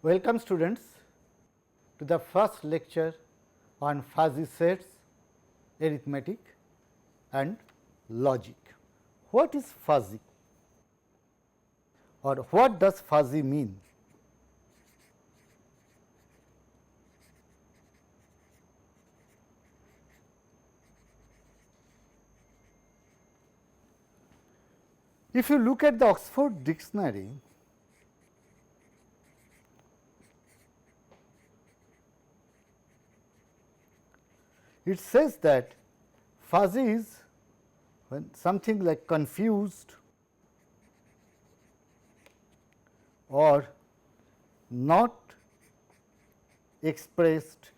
Welcome students to the first lecture on fuzzy sets, arithmetic and logic. What is fuzzy or what does fuzzy mean? If you look at the Oxford Dictionary, it says that fuzzy is when something like confused or not expressed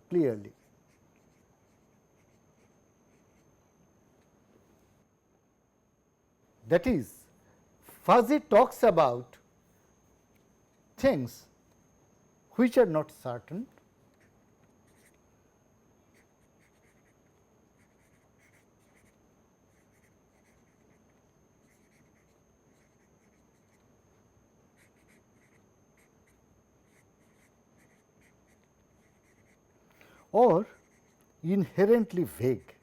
clearly. That is, fuzzy talks about things which are not certain, or inherently vague.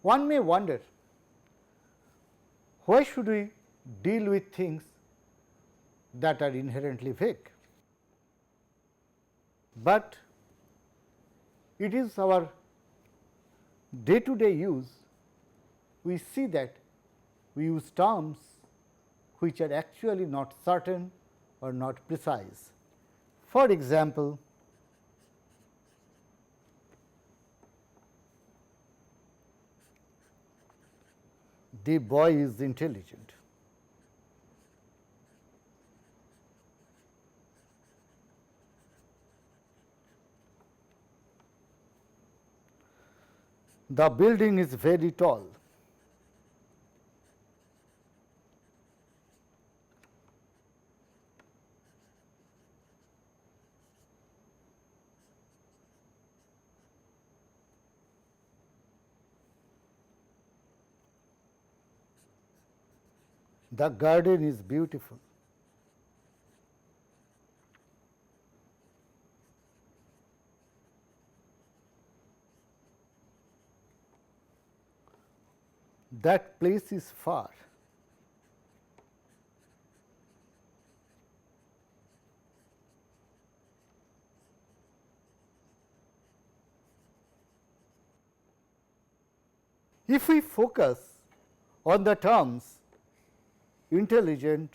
One may wonder, why should we deal with things that are inherently vague? But it is our day to day use, we see that we use terms which are actually not certain or not precise. For example, the boy is intelligent. The building is very tall. The garden is beautiful. That place is far. If we focus on the terms intelligent,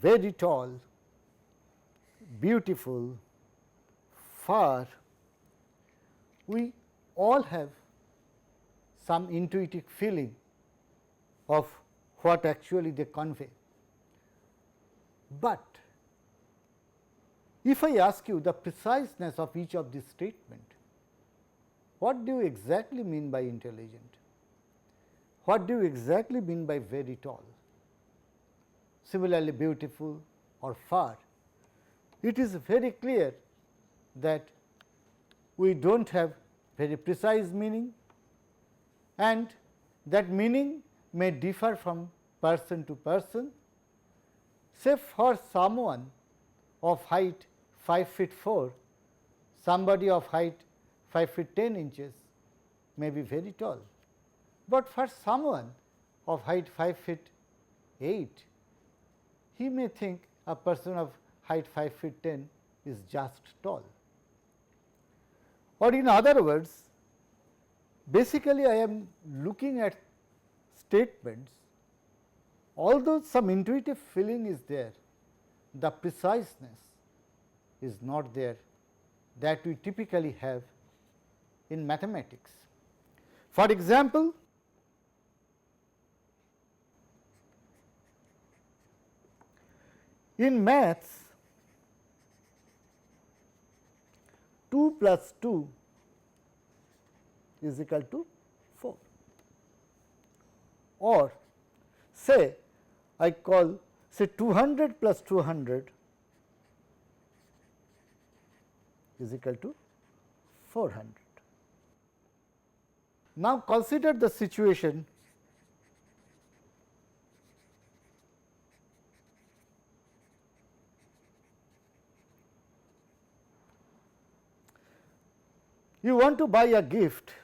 very tall, beautiful, far, we all have some intuitive feeling of what actually they convey. But if I ask you the preciseness of each of these statements, what do you exactly mean by intelligent? What do you exactly mean by very tall? Similarly, beautiful or far. It is very clear that we do not have very precise meaning, and that meaning may differ from person to person. Say for someone of height 5 feet 4, somebody of height 5 feet 10 inches may be very tall, but for someone of height 5 feet 8, he may think a person of height 5 feet 10 is just tall. Or in other words, basically I am looking at statements, although some intuitive feeling is there, the preciseness is not there that we typically have in mathematics. For example, in maths, 2 plus 2 is equal to 4, or say I call say 200 plus 200 is equal to 400. Now, consider the situation you want to buy a gift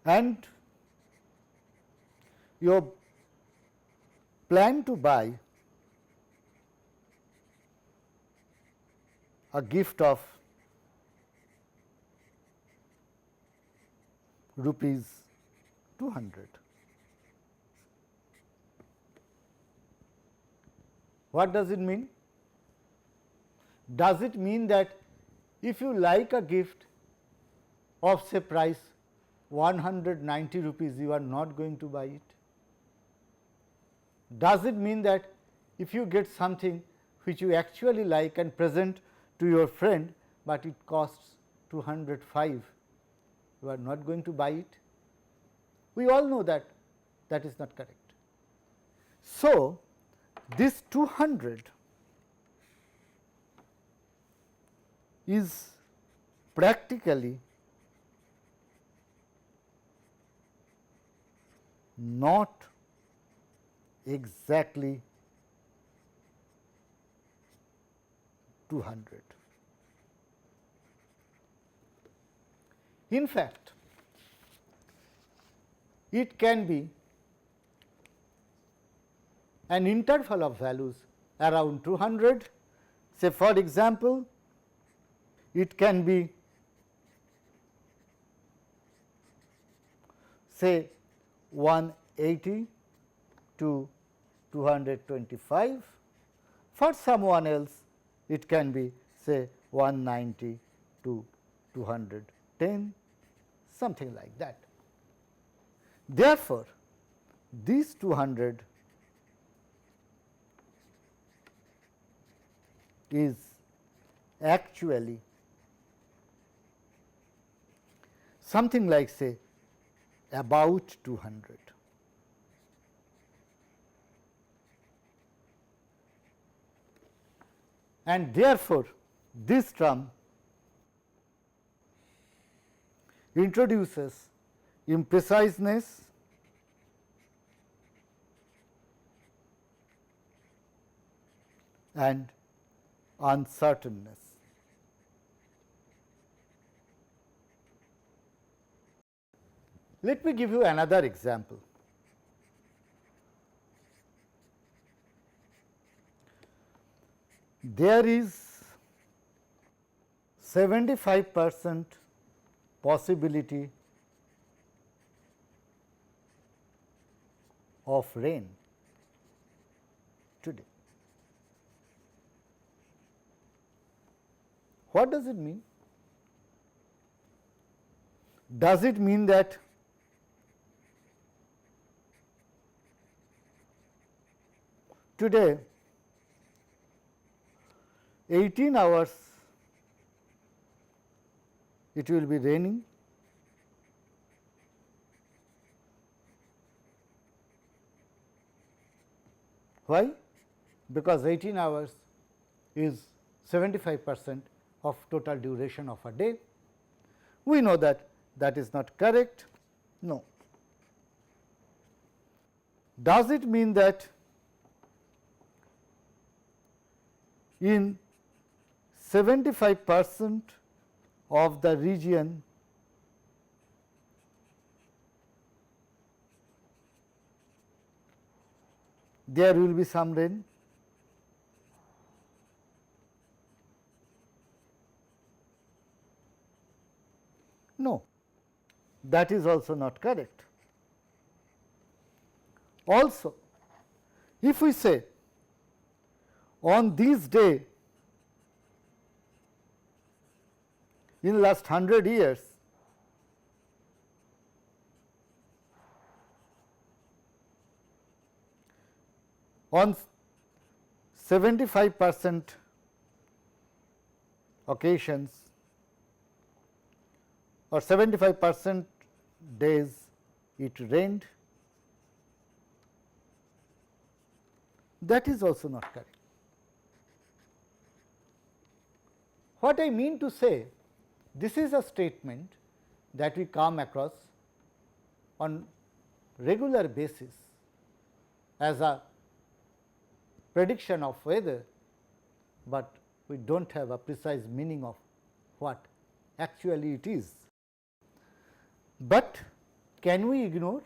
and you plan to buy a gift of rupees 200. What does it mean? Does it mean that if you like a gift of say price 190 rupees, you are not going to buy it? Does it mean that if you get something which you actually like and present to your friend, but it costs 205, you are not going to buy it? We all know that that is not correct. So, this 200 is practically not exactly 200. In fact, it can be an interval of values around 200. Say for example, it can be say 180 to 225. For someone else, it can be say 190 to 210, something like that. Therefore, these 200 is actually something like say about 200. And therefore, this term introduces impreciseness and uncertainness. Let me give you another example. There is 75% possibility of rain today. What does it mean? Does it mean that today 18 hours it will be raining? Why? Because 18 hours is 75% of total duration of a day. We know that that is not correct. No. Does it mean that in 75% of the region there will be some rain? No, that is also not correct. Also, if we say on this day in last 100 years on 75% occasions or 75% days it rained, that is also not correct. What I mean to say, this is a statement that we come across on regular basis as a prediction of weather, but we do not have a precise meaning of what actually it is. But can we ignore?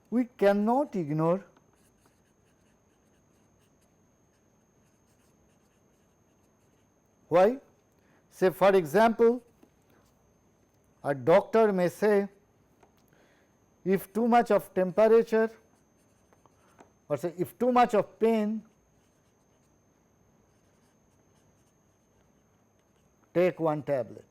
We cannot ignore why? Say for example, a doctor may say if too much of temperature or say if too much of pain, take one tablet.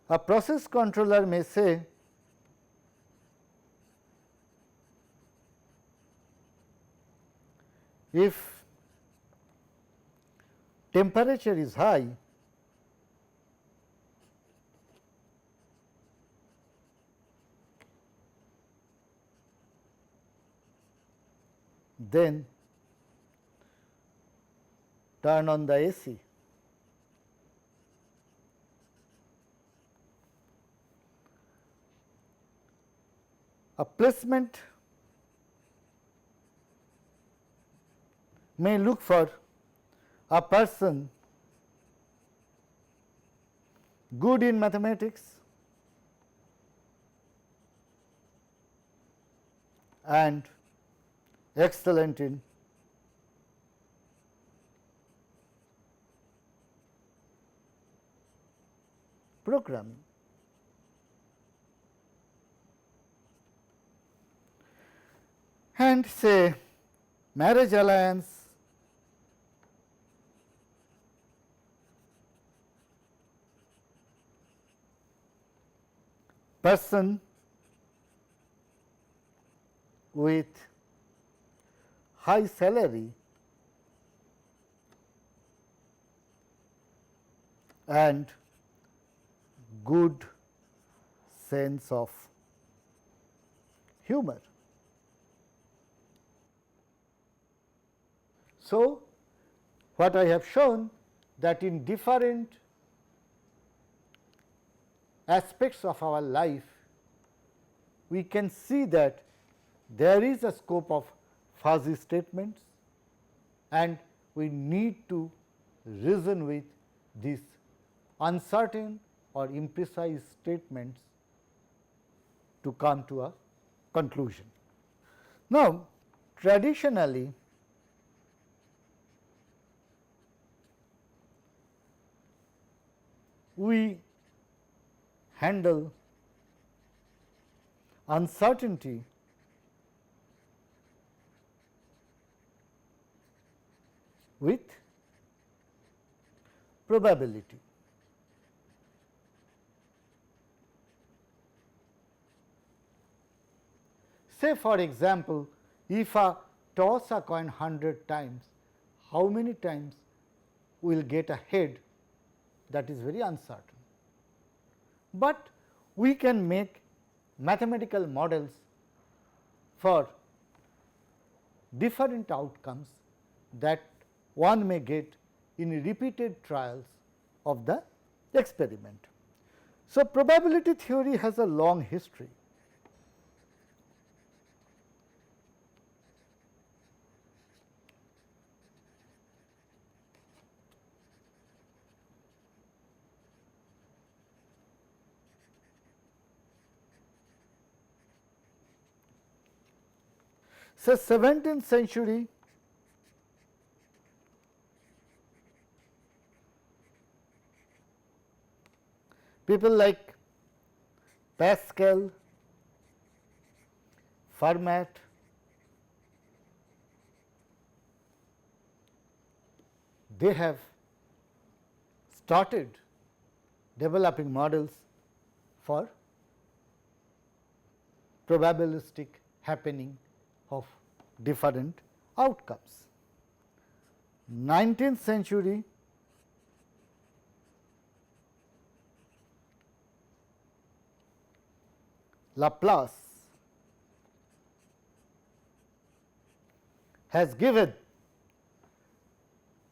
A process controller may say if temperature is high, then turn on the AC. A placement may look for a person good in mathematics and excellent in programming. And say marriage alliance person with high salary and good sense of humor. So, what I have shown that in different aspects of our life, we can see that there is a scope of fuzzy statements and we need to reason with these uncertain or imprecise statements to come to a conclusion. Now, traditionally we handle uncertainty with probability. Say for example, if I toss a coin 100 times, how many times we will get a head, that is very uncertain. But we can make mathematical models for different outcomes that one may get in repeated trials of the experiment. So, probability theory has a long history. So, 17th century people like Pascal, Fermat, they have started developing models for probabilistic happening of different outcomes. 19th century Laplace has given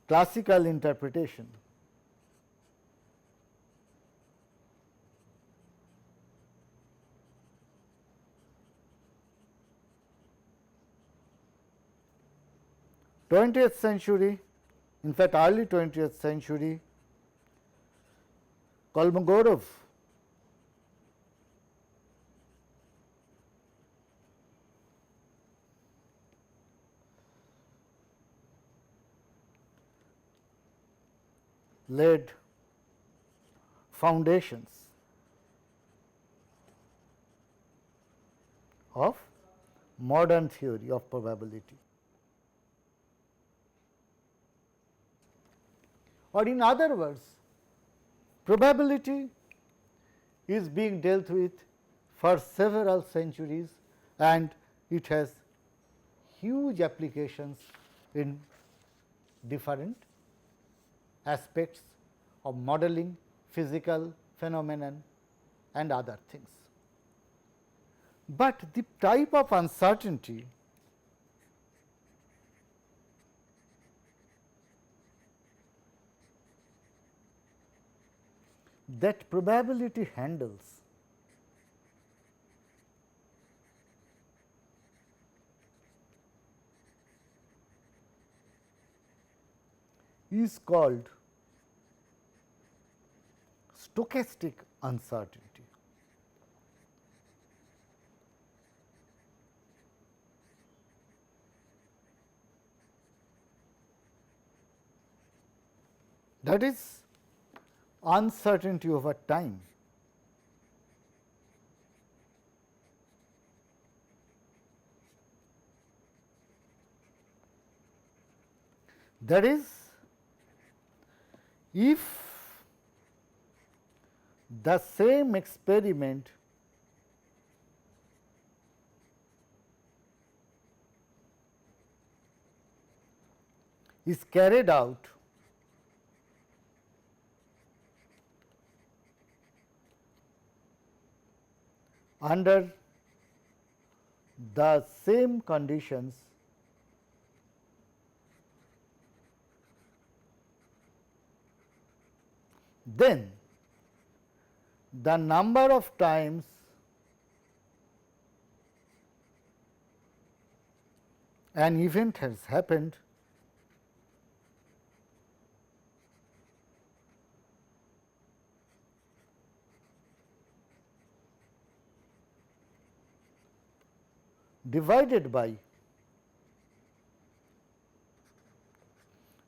classical interpretation twentieth century, in fact early 20th century, Kolmogorov laid foundations of modern theory of probability. Or in other words, probability is being dealt with for several centuries and it has huge applications in different aspects of modeling, physical phenomenon and other things. But the type of uncertainty that probability handles is called stochastic uncertainty. That is uncertainty over time. That is, if the same experiment is carried out under the same conditions, then the number of times an event has happened divided by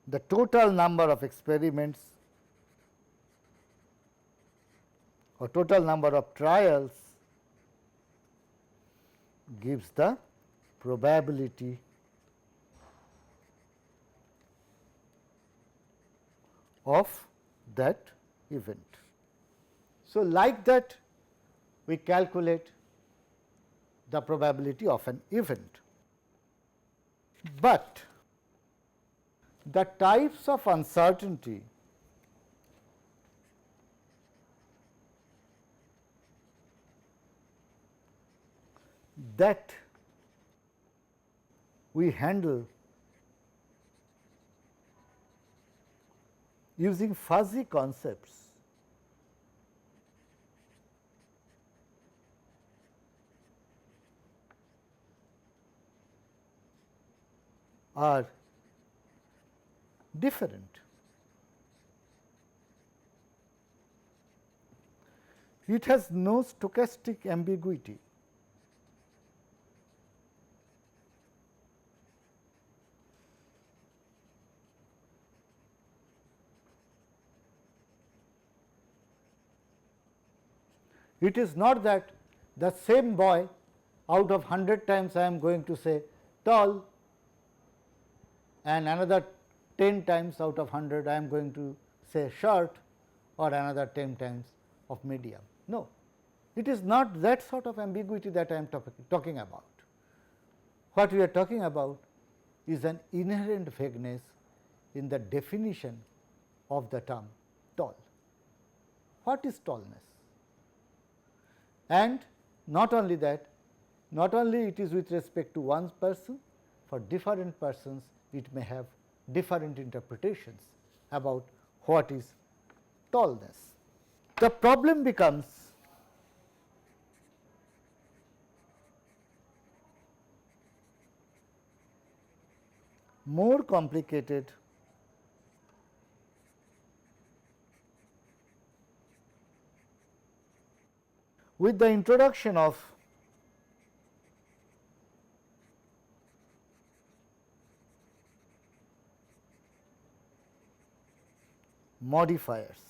the total number of experiments or total number of trials gives the probability of that event. So, like that we calculate the probability of an event, but the types of uncertainty that we handle using fuzzy concepts are different. It has no stochastic ambiguity. It is not that the same boy out of 100 times I am going to say tall and another 10 times out of 100 I am going to say short or another 10 times of medium. No, it is not that sort of ambiguity that I am talking about. What we are talking about is an inherent vagueness in the definition of the term tall. What is tallness? And Not only that, not only it is with respect to one person, for different persons it may have different interpretations about what is tallness. The problem becomes more complicated with the introduction of modifiers.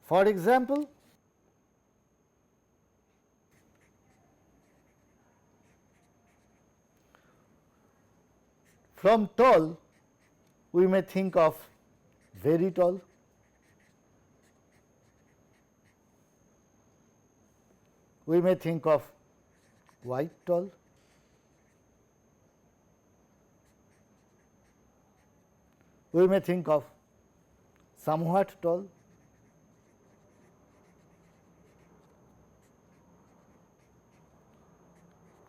For example, from tall we may think of very tall, we may think of quite tall, we may think of somewhat tall,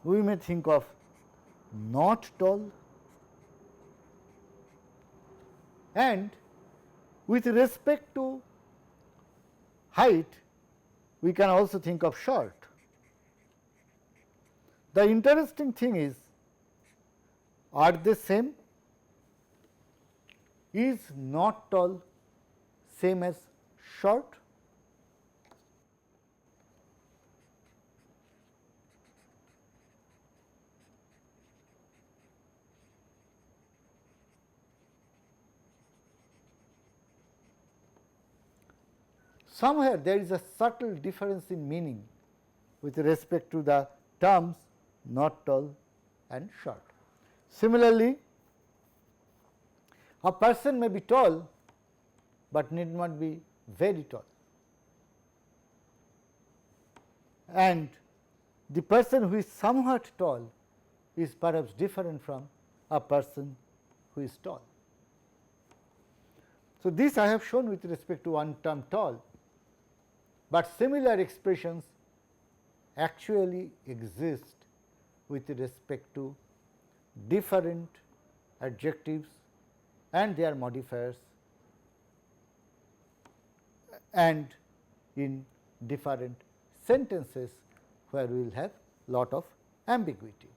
we may think of not tall, and with respect to height we can also think of short. The interesting thing is, are they same? Is not tall same as short? Somewhere there is a subtle difference in meaning with respect to the terms not tall and short. Similarly, a person may be tall, but need not be very tall, and the person who is somewhat tall is perhaps different from a person who is tall. So, this I have shown with respect to one term tall, but similar expressions actually exist with respect to different adjectives and their modifiers, and in different sentences where we will have lot of ambiguity.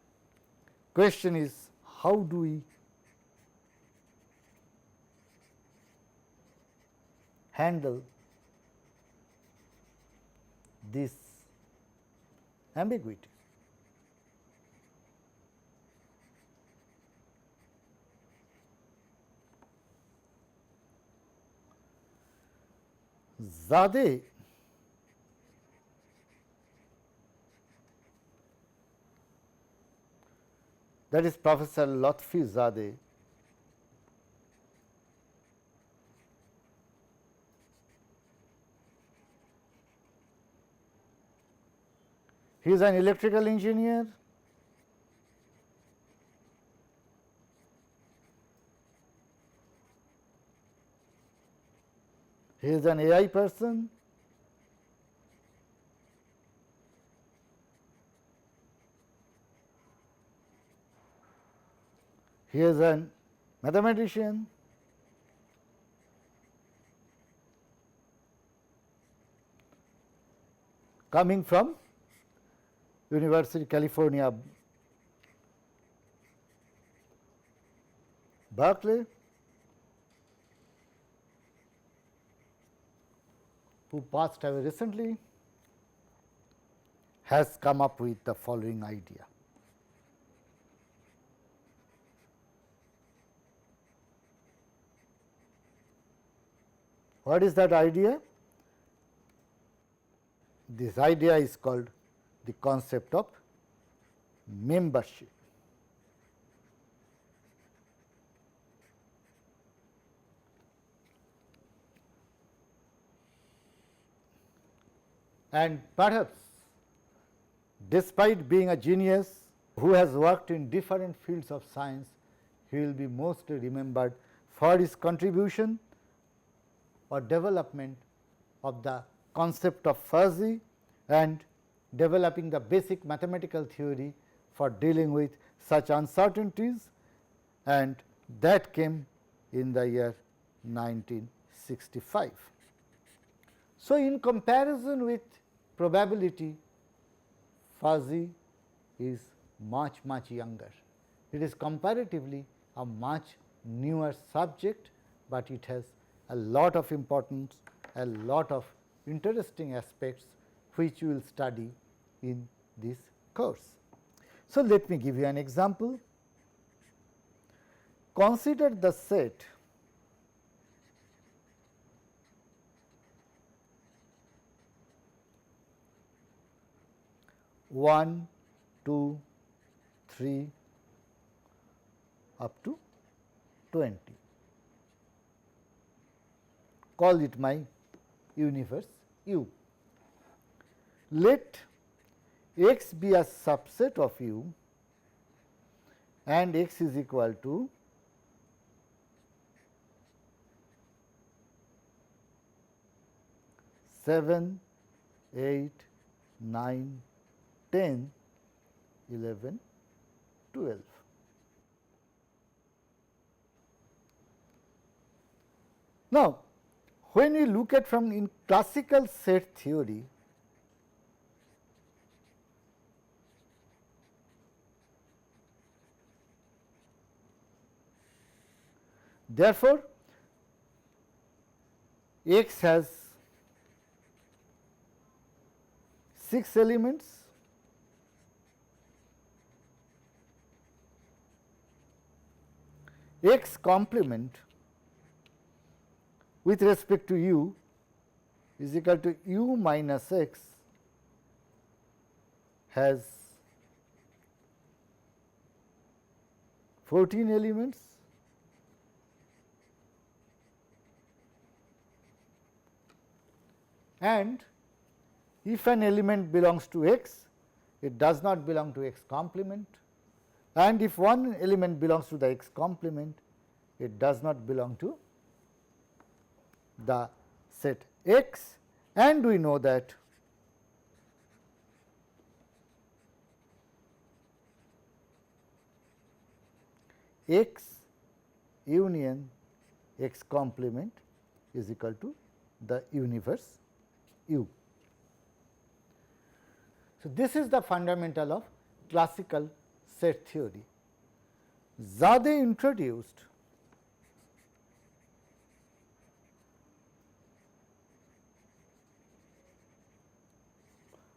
Question is, how do we handle this ambiguity? Zadeh that is Professor Lotfi Zadeh, he is an electrical engineer, he is an AI person, he is a mathematician, coming from University California, Berkeley, who passed away recently, has come up with the following idea. What is that idea? This idea is called the concept of membership. And perhaps despite being a genius who has worked in different fields of science, he will be mostly remembered for his contribution or development of the concept of fuzzy and developing the basic mathematical theory for dealing with such uncertainties, and that came in the year 1965. So, in comparison with probability, fuzzy is much younger. It is comparatively a much newer subject, but it has a lot of importance, a lot of interesting aspects which we will study in this course. So, let me give you an example. Consider the set one, 2, 3 up to 20. Call it my universe U. Let x be a subset of U and x is equal to seven, 8, 9, 10, 11, 12. Now, when we look at from in classical set theory, therefore, x has 6 elements, x complement with respect to u is equal to u minus x has 14 elements, and if an element belongs to x, it does not belong to x complement, and if one element belongs to the x complement, it does not belong to the set X, and we know that X union X complement is equal to the universe U. So, this is the fundamental of classical set theory. Zadeh introduced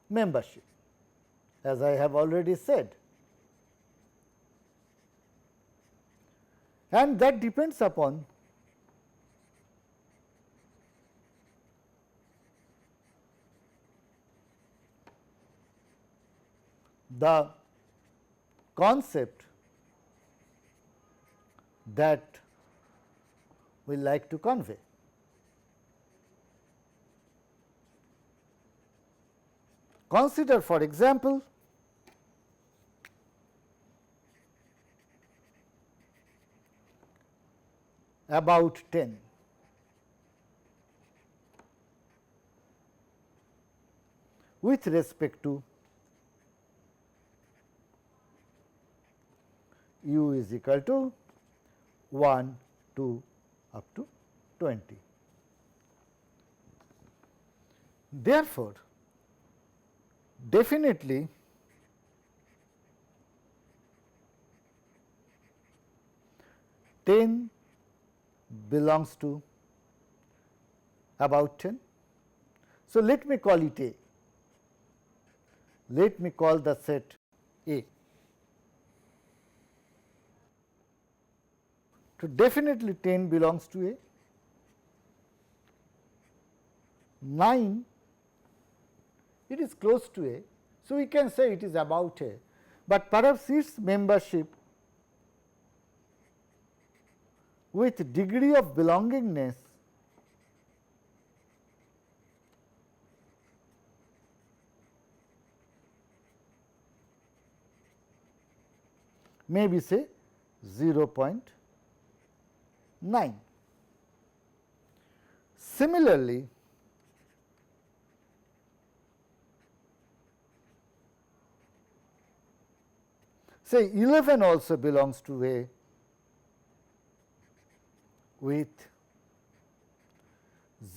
membership, as I have already said, and that depends upon the concept that we like to convey. Consider, for example, about 10. With respect to u is equal to 1, 2 up to 20. Therefore, definitely ten belongs to about 10. So, let me call it A. Let me call the set A. So, definitely 10 belongs to A. 9, it is close to A. So, we can say it is about A, but perhaps its membership with degree of belongingness may be say 0.9. Similarly, Say 11 also belongs to A with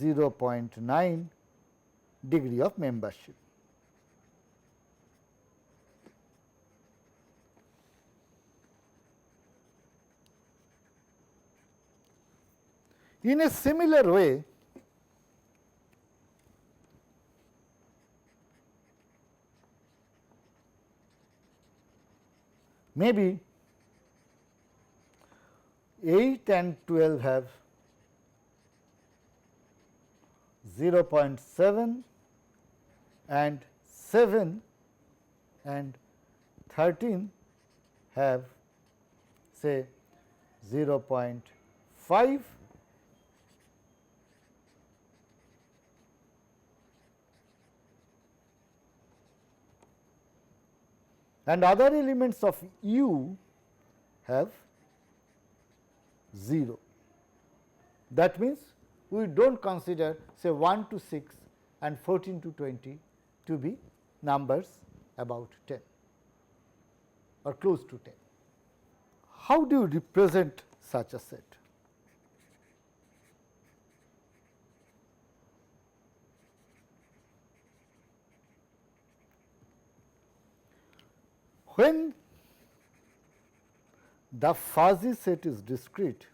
0.9 degree of membership. In a similar way, maybe 8 and 12 have 0.7 and 7 and 13 have say 0.5 and other elements of U have 0. That means, we do not consider say 1 to 6 and 14 to 20 to be numbers about 10 or close to 10. How do you represent such a set? When the fuzzy set is discrete,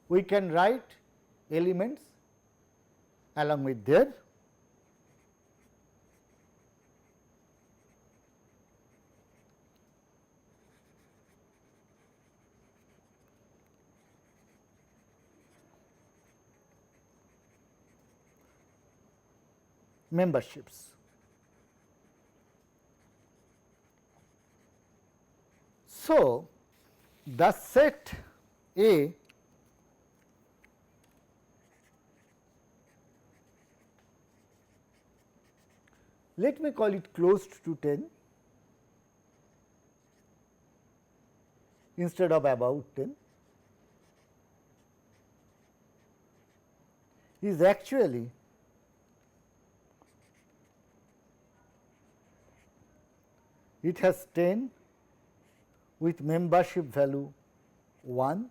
we can write elements along with their memberships. So, the set A let me call it close to 10 instead of about 10 is actually it has 10 with membership value 1,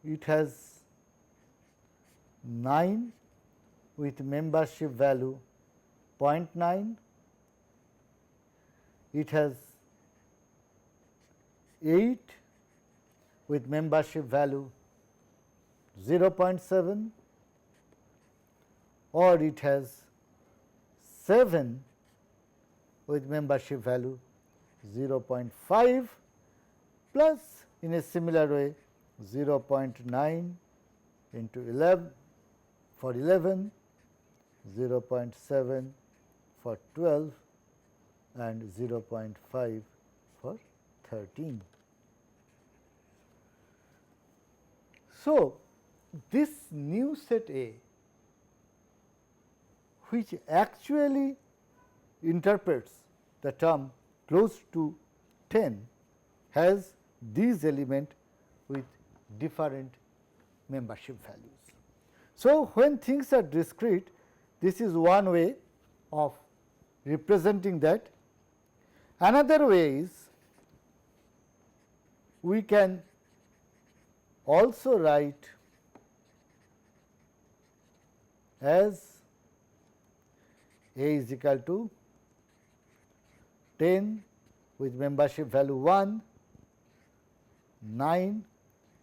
it has 9 with membership value 0.9, it has 8 with membership value 0.7, or it has 7 with membership value 0.5 plus in a similar way 0.9 into 11 for 11, 0.7 for 12 and 0.5 for 13. So, this new set A, which actually interprets the term close to 10, has these elements with different membership values. So, when things are discrete, this is one way of representing that. Another way is we can also write as A is equal to 10 with membership value 1, 9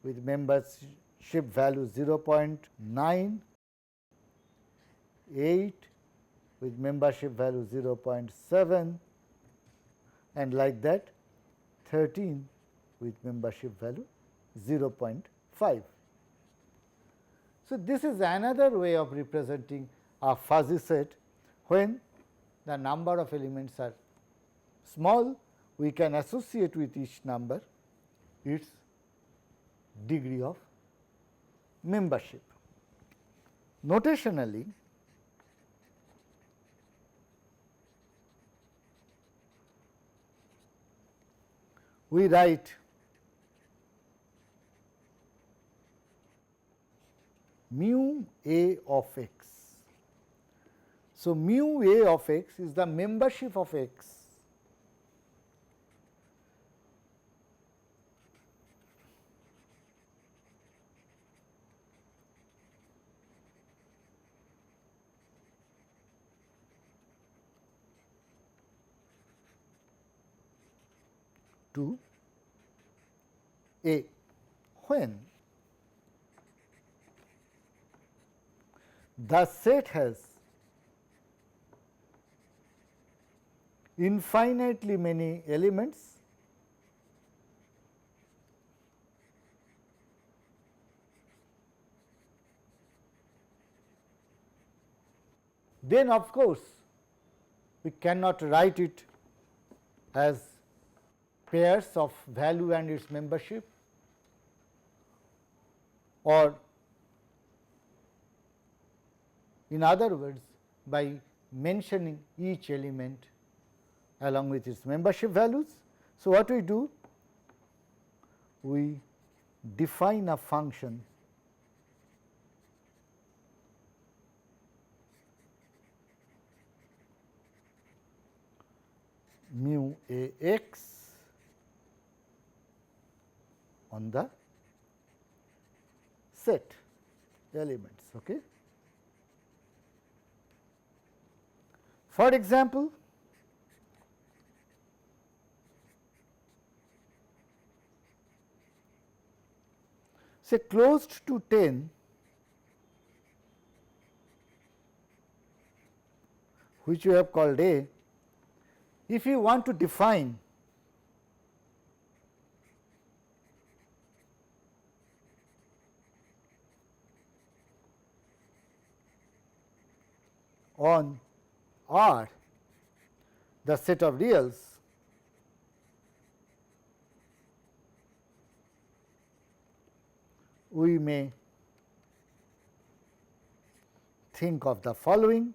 with membership value 0.9, 8 with membership value 0.7 and like that 13 with membership value 0.5. So, this is another way of representing a fuzzy set. When the number of elements are small, we can associate with each number its degree of membership. Notationally, we write mu A of x. So, mu A of x is the membership of x to A when the set has infinitely many elements then of course, we cannot write it as pairs of value and its membership, or in other words by mentioning each element along with its membership values. So, what we do? We define a function mu A x on the set elements. Okay. For example, say closed to 10 which you have called A, if you want to define on R the set of reals, we may think of the following.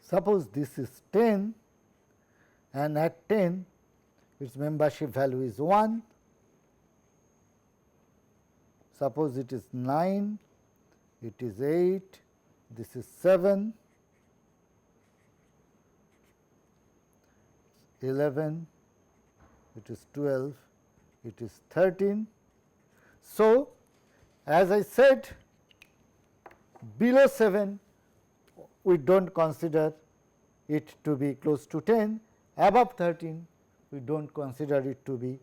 Suppose this is 10 and at 10 its membership value is 1. Suppose it is 9, it is 8, this is 7, 11, it is 12, it is 13. So, as I said, below 7 we do not consider it to be close to 10, above 13 we do not consider it to be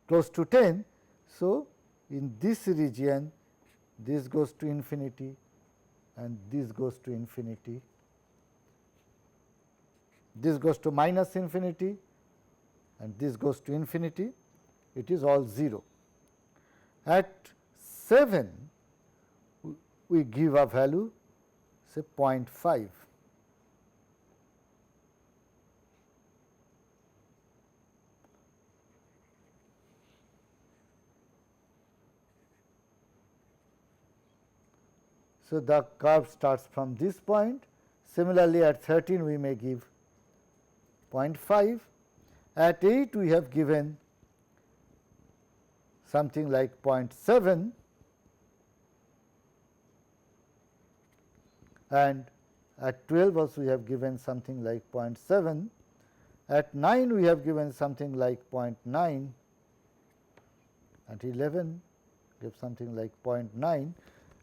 close to 10. So, in this region this goes to infinity and this goes to infinity, this goes to minus infinity and this goes to infinity, it is all 0. At 7 we give a value say 0.5. So, the curve starts from this point. Similarly, at 13 we may give 0.5. At 8 we have given something like 0.7, and at 12 also we have given something like 0.7. At 9 we have given something like 0.9. At 11 give something like 0.9.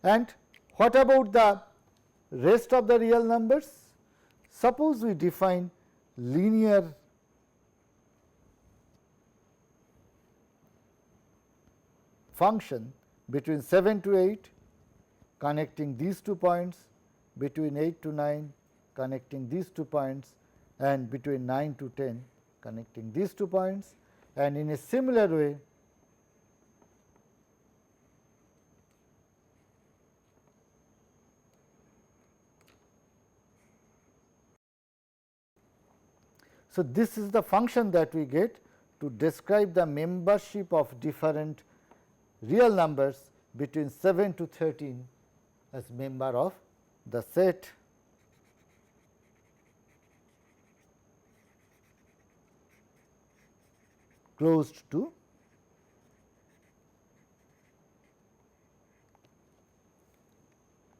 And what about the rest of the real numbers? Suppose we define linear function between 7 to 8 connecting these 2 points, between 8 to 9 connecting these 2 points, and between 9 to 10 connecting these 2 points, and in a similar way so, this is the function that we get to describe the membership of different real numbers between 7 to 13 as member of the set closed to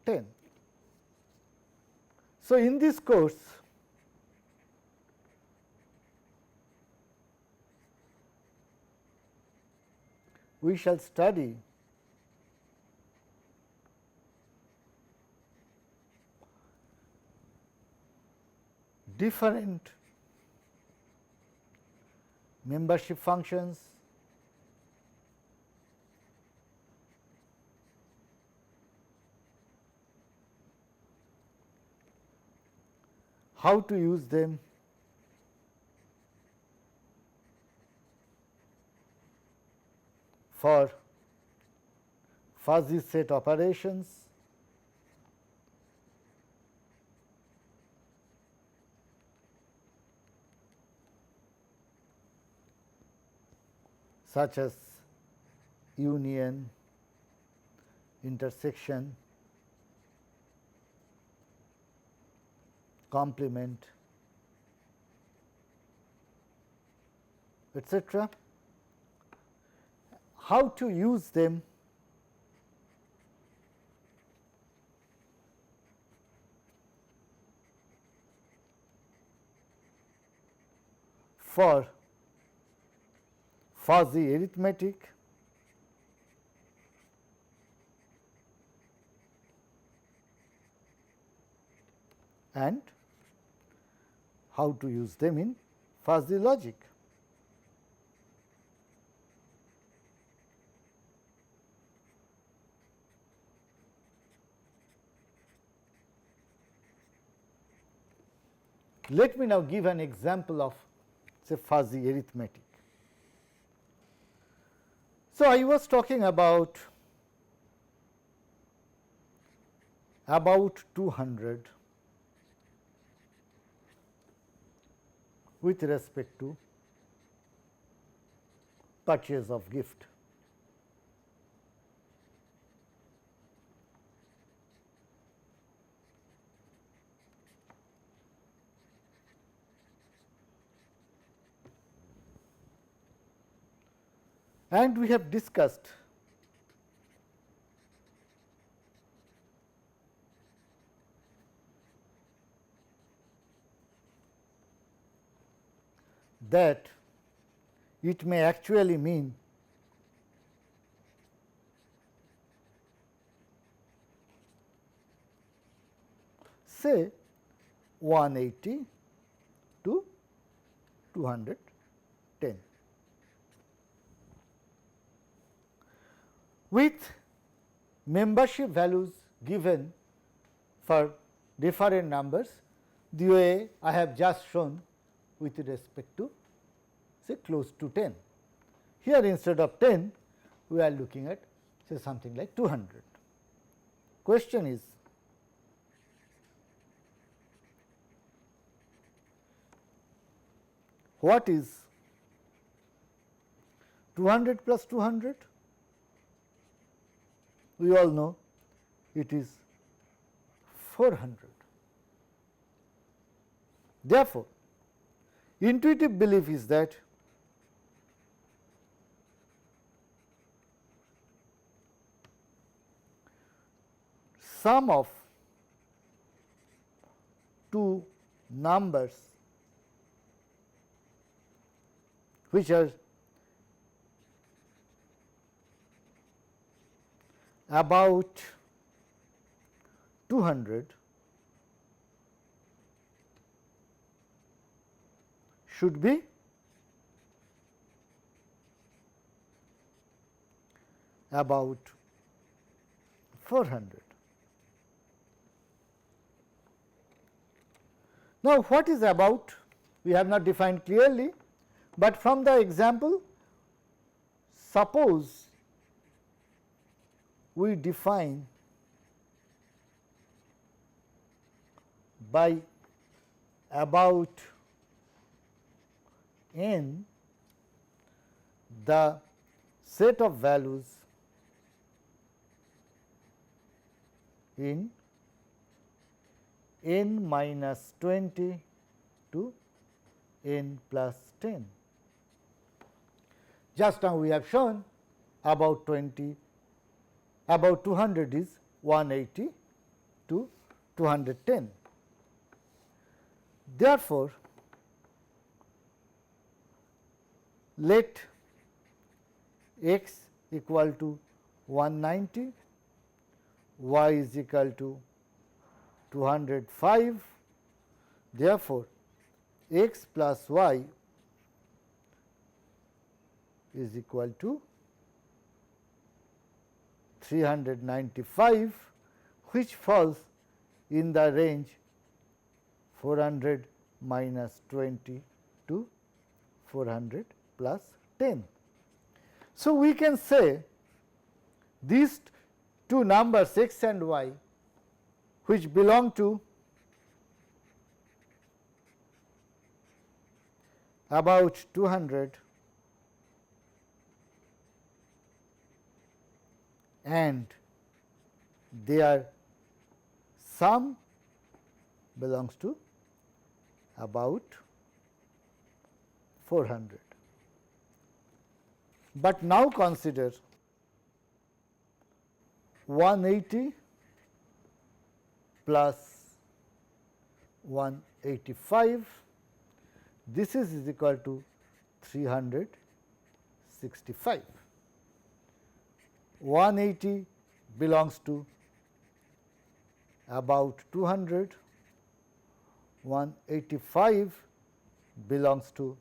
10. So, in this course we shall study different membership functions, how to use them, for fuzzy set operations, such as union, intersection, complement, etc. How to use them for fuzzy arithmetic, and how to use them in fuzzy logic. Let me now give an example of say fuzzy arithmetic. So, I was talking about 200 with respect to purchase of gift. And we have discussed that it may actually mean say 180 to 210. With membership values given for different numbers, the way I have just shown with respect to say close to 10. Here instead of 10, we are looking at say something like 200. Question is, what is 200 plus 200? We all know it is 400. Therefore, intuitive belief is that sum of two numbers which are about 200 should be about 400. Now, what is about? We have not defined clearly, but from the example, suppose we define by about n the set of values in n minus 20 to n plus 10. Just now we have shown about 200 is 180 to 210. Therefore, let x equal to 190, y is equal to 205. Therefore, x plus y is equal to 395, which falls in the range 400 minus 20 to 400 plus 10. So, we can say these two numbers x and y, which belong to about 200 and their sum belongs to about 400. But now consider 180 plus 185, this is equal to 365. 180 belongs to about 200, 185 belongs to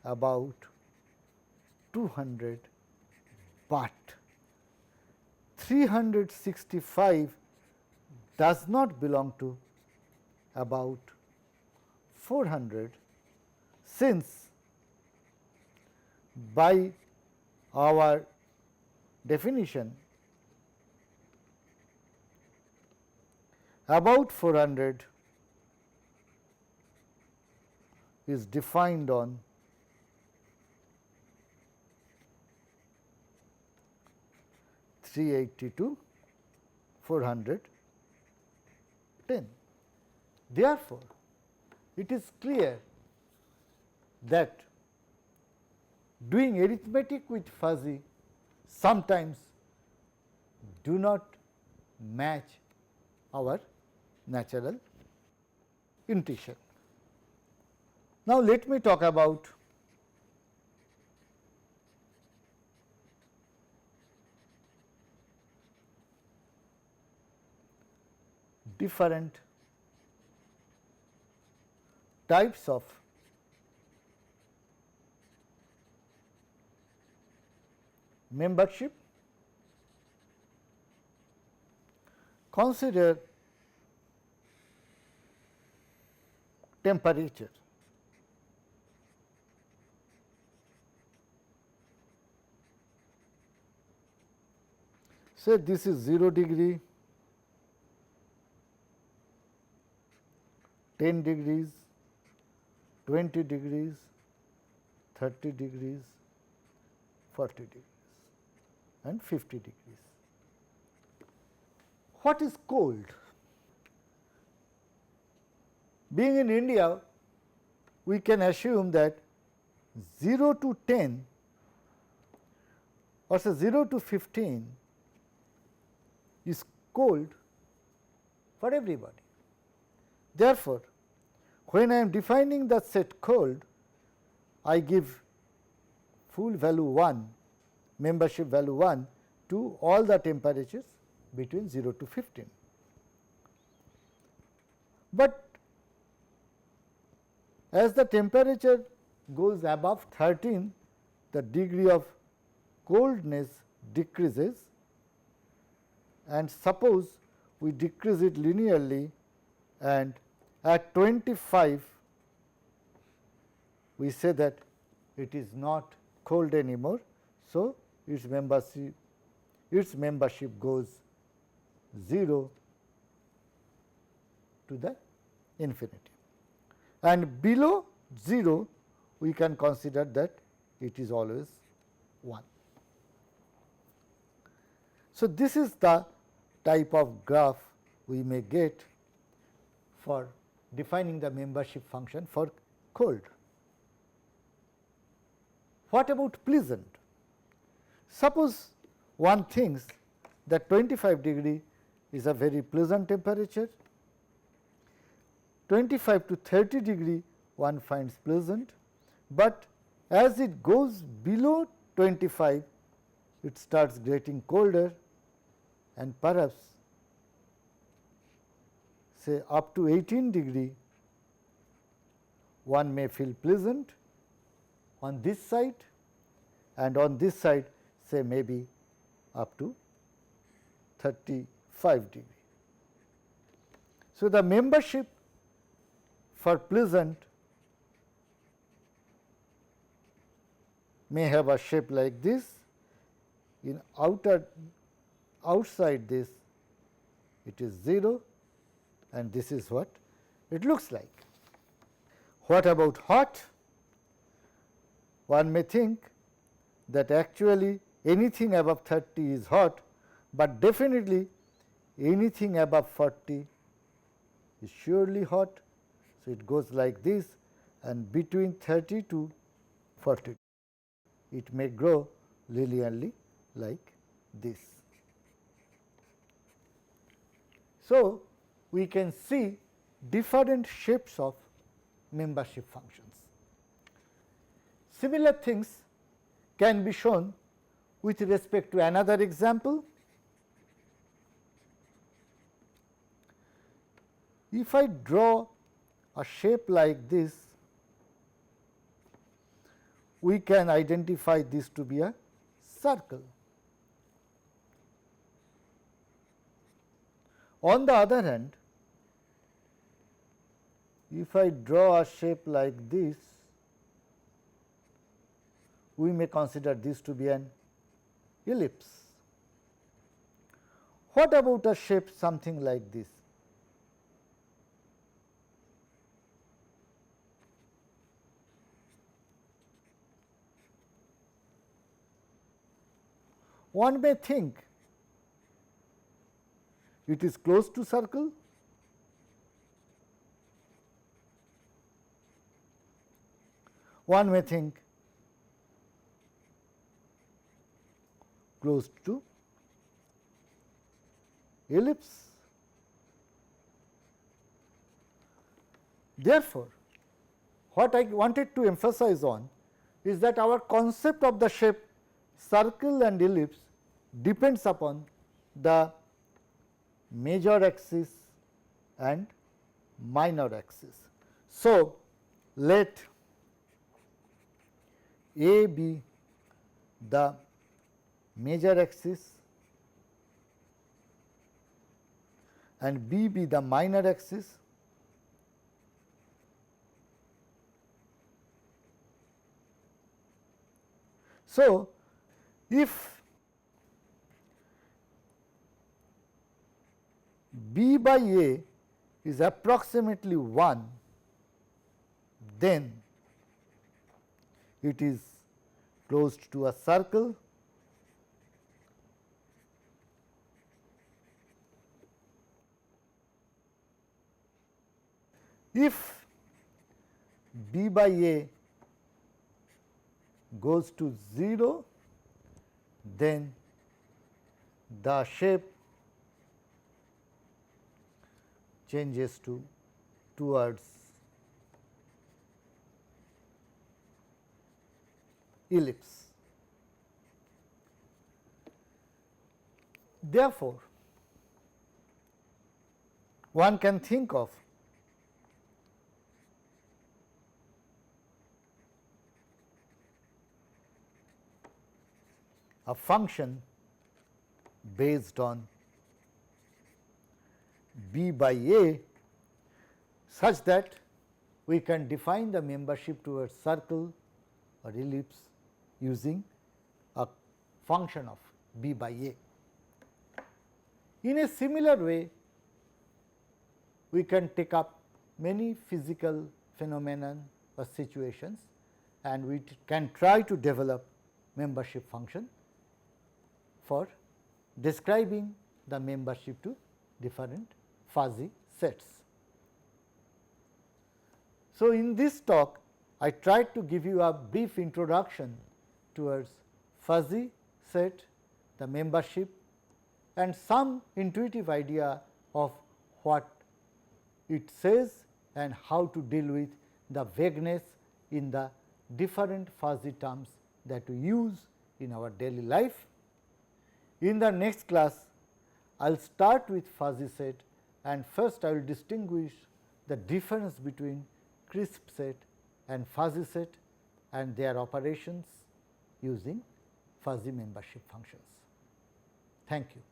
about 200, but 365 does not belong to about 400, since by our definition about 400 is defined on 380 to 410. Therefore, it is clear that doing arithmetic with fuzzy sometimes do not match our natural intuition. Now, let me talk about different types of membership. Consider temperature. Say this is 0 degree, 10 degrees, 20 degrees, 30 degrees, 40 degrees and 50 degrees. What is cold? Being in India, we can assume that 0 to 10 or say 0 to 15 is cold for everybody. Therefore, when I am defining the set cold, I give full value 1, membership value 1 to all the temperatures between 0 to 15. But as the temperature goes above 13, the degree of coldness decreases, and suppose we decrease it linearly, and at 25 we say that it is not cold anymore. So, its membership goes 0 to the infinity, and below 0 we can consider that it is always 1. So, this is the type of graph we may get for defining the membership function for cold. What about pleasant? Suppose one thinks that 25° is a very pleasant temperature, 25 to 30° one finds pleasant, but as it goes below 25 it starts getting colder, and perhaps say up to 18° one may feel pleasant on this side, and on this side say maybe up to 35°. So, the membership for pleasant may have a shape like this. In outside this it is 0, and this is what it looks like. What about hot? One may think that actually anything above 30 is hot, but definitely anything above 40 is surely hot. So, it goes like this, and between 30 to 40 it may grow linearly like this. So, we can see different shapes of membership functions. Similar things can be shown with respect to another example. If I draw a shape like this, we can identify this to be a circle. On the other hand, if I draw a shape like this, we may consider this to be an ellipse. What about a shape something like this? One may think it is close to circle, one may think close to ellipse. Therefore, what I wanted to emphasize on is that our concept of the shape circle and ellipse depends upon the major axis and minor axis. So, let A be the major axis and B be the minor axis. So, if B by A is approximately 1, then it is closed to a circle. If B by A goes to 0, then the shape changes towards ellipse. Therefore, one can think of a function based on B by A such that we can define the membership towards circle or ellipse using a function of B by A. In a similar way, we can take up many physical phenomena or situations, and we can try to develop membership function for describing the membership to different fuzzy sets. So, in this talk I tried to give you a brief introduction towards fuzzy set, the membership, and some intuitive idea of what it says and how to deal with the vagueness in the different fuzzy terms that we use in our daily life. In the next class, I will start with fuzzy set, and first I will distinguish the difference between crisp set and fuzzy set and their operations using fuzzy membership functions. Thank you.